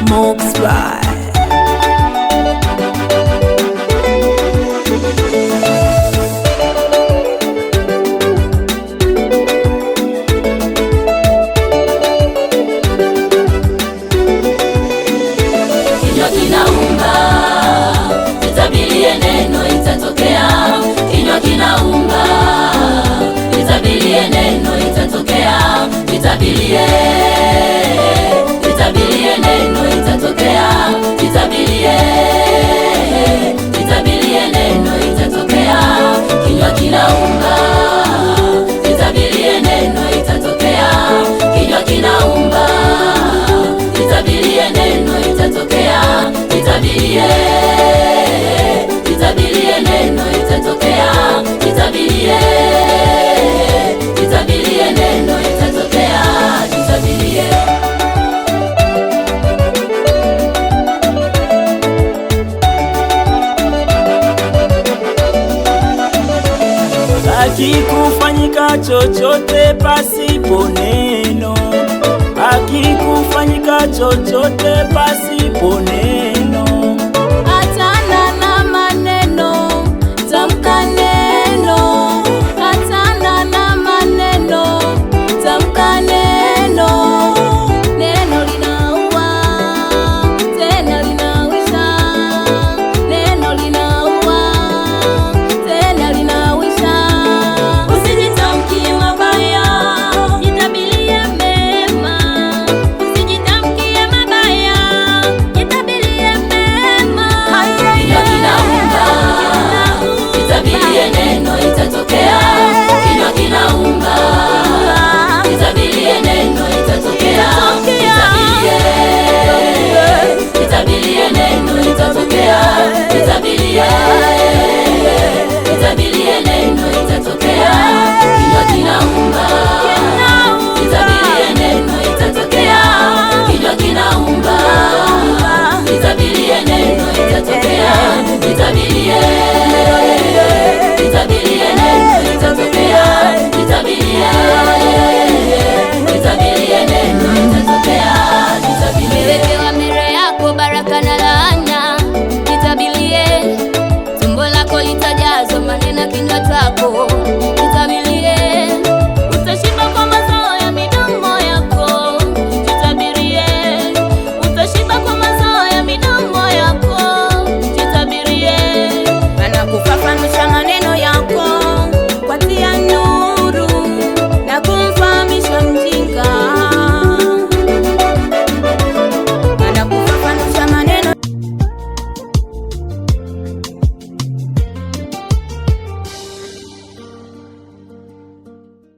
Moxfly. Kinywa kinaumba, nitabilie neno itatokea. Kinywa kinaumba, nitabilie neno itatokea. Nitabilie neno itatokea. Nitabilie neno itatokea. Kinywa kinaumba, nitabilie neno itatokea. Kinywa kinaumba, nitabilie neno itatokea. Nitabilie neno itatokea. Nitabilie neno itatokea. Nitabilie. Hakikufanyika chochote pasipo neno, hakikufanyika chochote pasipo